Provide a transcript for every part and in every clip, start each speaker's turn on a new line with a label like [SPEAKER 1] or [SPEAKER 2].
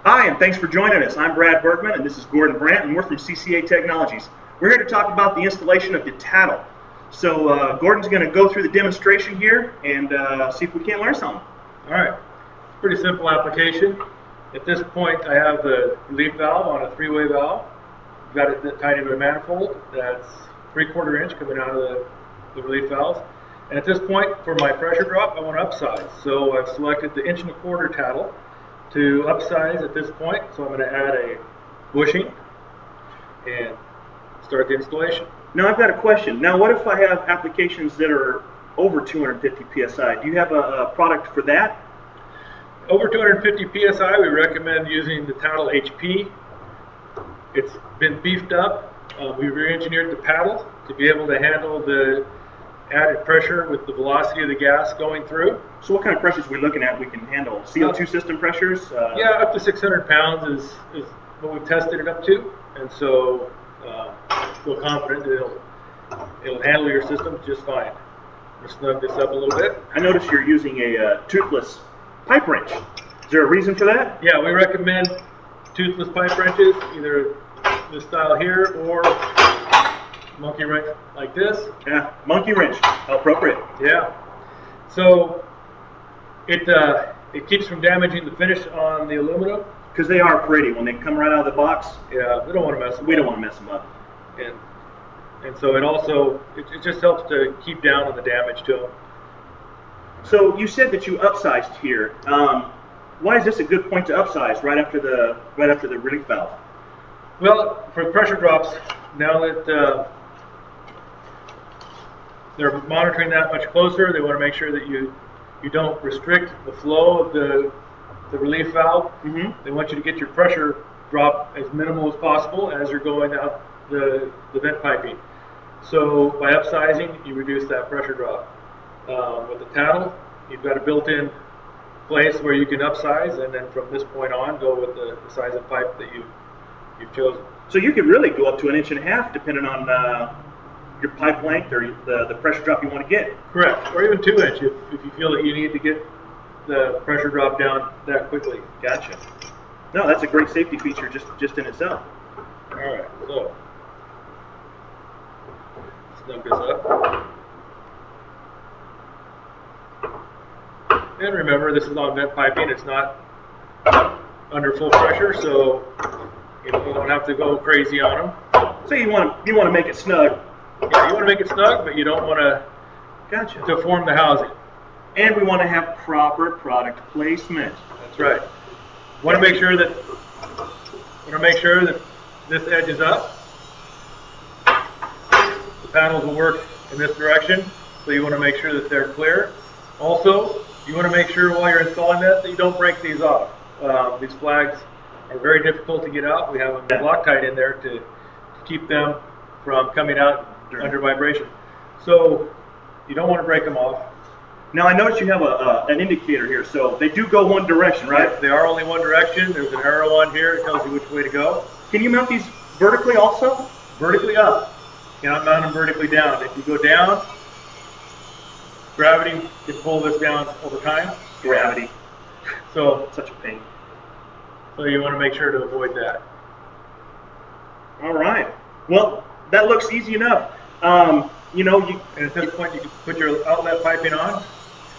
[SPEAKER 1] Hi, and thanks for joining us. I'm Brad Bergman, and this is Gordon Brandt, and we're from CCA Technologies. We're here to talk about the installation of the Tattle. So Gordon's going to go through the demonstration here and see if we can't learn something.
[SPEAKER 2] All right, pretty simple application. At this point, I have the relief valve on a three-way valve. I've got it tied into a manifold that's 3/4 inch coming out of the relief valves. And at this point, for my pressure drop, I want to upsize. So I've selected the 1¼ inch Tattle to upsize at this point. So I'm going to add a bushing and start the installation.
[SPEAKER 1] Now I've got a question. Now what if I have applications that are over 250 psi? Do you have a product for that?
[SPEAKER 2] Over 250 psi, we recommend using the Tattle HP. It's been beefed up. We re-engineered the paddle to be able to handle the added pressure with the velocity of the gas going through.
[SPEAKER 1] So what kind of pressures are we looking at we can handle? CO2 system pressures?
[SPEAKER 2] Yeah, up to 600 pounds is what we've tested it up to. And so feel confident that it'll handle your system just fine. I'm going to snug this up a little bit.
[SPEAKER 1] I noticed you're using a toothless pipe wrench. Is there a reason for that?
[SPEAKER 2] Yeah, we recommend toothless pipe wrenches, either this style here or monkey wrench like this.
[SPEAKER 1] Yeah, monkey wrench, how appropriate.
[SPEAKER 2] Yeah. So it keeps from damaging the finish on the aluminum.
[SPEAKER 1] Because they are pretty when they come right out of the box.
[SPEAKER 2] Yeah, we don't want to mess them up.
[SPEAKER 1] We don't want to mess them up.
[SPEAKER 2] And so it just helps to keep down on the damage to them.
[SPEAKER 1] So you said that you upsized here. Why is this a good point to upsize right after the relief valve?
[SPEAKER 2] Well, for pressure drops, now that they're monitoring that much closer, they want to make sure that you don't restrict the flow of the relief valve.
[SPEAKER 1] Mm-hmm.
[SPEAKER 2] They want you to get your pressure drop as minimal as possible as you're going out the vent piping. So by upsizing, you reduce that pressure drop. With the Tattle, you've got a built-in place where you can upsize, and then from this point on, go with the size of pipe that you've chosen.
[SPEAKER 1] So you could really go up to 1.5 inches depending on your pipe length or the pressure drop you want to get.
[SPEAKER 2] Correct, or even 2 inch if you feel that you need to get the pressure drop down that quickly.
[SPEAKER 1] Gotcha. No, that's a great safety feature just in itself.
[SPEAKER 2] All right, so snug this up. And remember, this is on vent piping. It's not under full pressure, so you don't have to go crazy on them.
[SPEAKER 1] So you want to make it snug.
[SPEAKER 2] Yeah, you want to make it snug, but you don't want to deform the housing.
[SPEAKER 1] And we want to have proper product placement.
[SPEAKER 2] That's right. Want to make sure that this edge is up. The panels will work in this direction, so you want to make sure that they're clear. Also, you want to make sure while you're installing that you don't break these off. These flags are very difficult to get out. We have them Loctite in there to keep them from coming out under vibration. So you don't want to break them off.
[SPEAKER 1] Now I notice you have an indicator here, so they do go one direction, right?
[SPEAKER 2] Yes, they are only one direction. There's an arrow on here. It tells you which way to go.
[SPEAKER 1] Can you mount these vertically also?
[SPEAKER 2] Vertically up. You cannot mount them vertically down. If you go down, gravity can pull this down over time.
[SPEAKER 1] Gravity.
[SPEAKER 2] So
[SPEAKER 1] such a pain.
[SPEAKER 2] So you want to make sure to avoid that.
[SPEAKER 1] All right. Well, that looks easy enough.
[SPEAKER 2] And at this point, you can put your outlet piping on.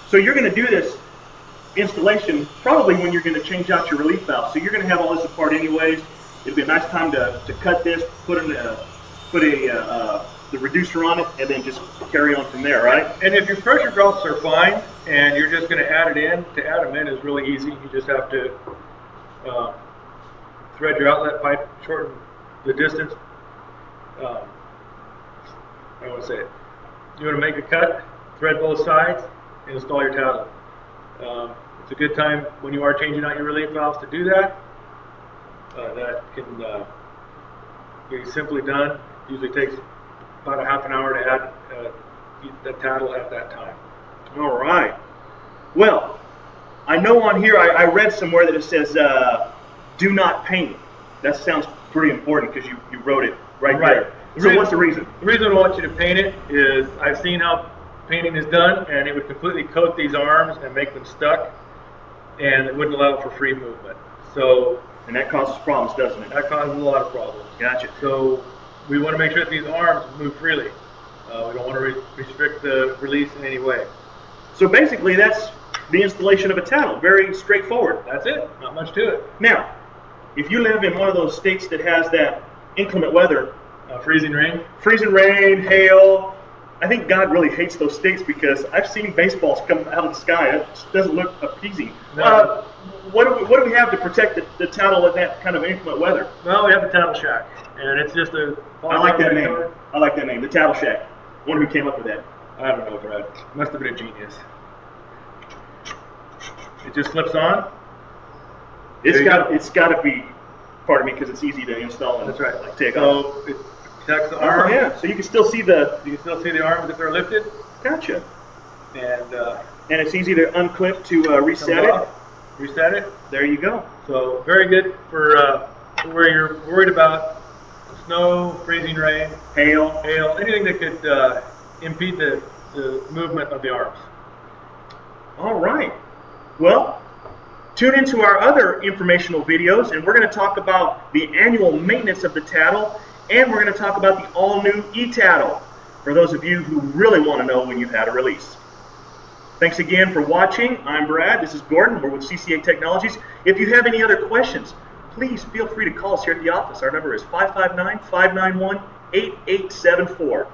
[SPEAKER 1] So you're going to do this installation probably when you're going to change out your relief valve. So you're going to have all this apart anyways. It'd be a nice time to cut this, put the reducer on it, and then just carry on from there, right?
[SPEAKER 2] And if your pressure drops are fine, and you're just going to add it in, to add them in is really easy. You just have to thread your outlet pipe, shorten the distance. I want to say it. You want to make a cut, thread both sides, and install your Tattle. It's a good time when you are changing out your relief valves to do that. That can be simply done. Usually takes about a half an hour to add the Tattle at that time.
[SPEAKER 1] All right. Well, I know on here I read somewhere that it says do not paint. That sounds pretty important because you wrote it right there. So what's the reason?
[SPEAKER 2] The reason I want you to paint it is I've seen how painting is done, and it would completely coat these arms and make them stuck, and it wouldn't allow for free movement. So
[SPEAKER 1] And that causes problems, doesn't it?
[SPEAKER 2] That causes a lot of problems.
[SPEAKER 1] Gotcha.
[SPEAKER 2] So we want to make sure that these arms move freely. We don't want to restrict the release in any way.
[SPEAKER 1] So basically, that's the installation of a tattle. Very straightforward.
[SPEAKER 2] That's it. Not much to it.
[SPEAKER 1] Now, if you live in one of those states that has that inclement weather,
[SPEAKER 2] Freezing
[SPEAKER 1] rain, hail, I think God really hates those states because I've seen baseballs come out of the sky. It just doesn't look appeasing.
[SPEAKER 2] No.
[SPEAKER 1] What do we have to protect the tattle in that kind of inclement weather?
[SPEAKER 2] Well, we have the Tattle Shack, and it's just a...
[SPEAKER 1] I like that name. I like that name, the Tattle Shack. I wonder who came up with that.
[SPEAKER 2] I don't know, Brad. Must have been a genius. It just slips on.
[SPEAKER 1] It's got to be, pardon me, because it's easy to install and
[SPEAKER 2] That's right.
[SPEAKER 1] like take off.
[SPEAKER 2] So it protects the arm.
[SPEAKER 1] Oh yeah, so you can still see the...
[SPEAKER 2] You can still see the arms if they're lifted.
[SPEAKER 1] Gotcha.
[SPEAKER 2] And
[SPEAKER 1] it's easy to unclip to reset it.
[SPEAKER 2] Reset it.
[SPEAKER 1] There you go.
[SPEAKER 2] So very good for where you're worried about snow, freezing rain,
[SPEAKER 1] Hail.
[SPEAKER 2] anything that could impede the movement of the arms.
[SPEAKER 1] All right. Well, tune into our other informational videos, and we're going to talk about the annual maintenance of the tattle, and we're going to talk about the all-new e-tattle for those of you who really want to know when you've had a release. Thanks again for watching. I'm Brad. This is Gordon. We're with CCA Technologies. If you have any other questions, please feel free to call us here at the office. Our number is 559-591-8874.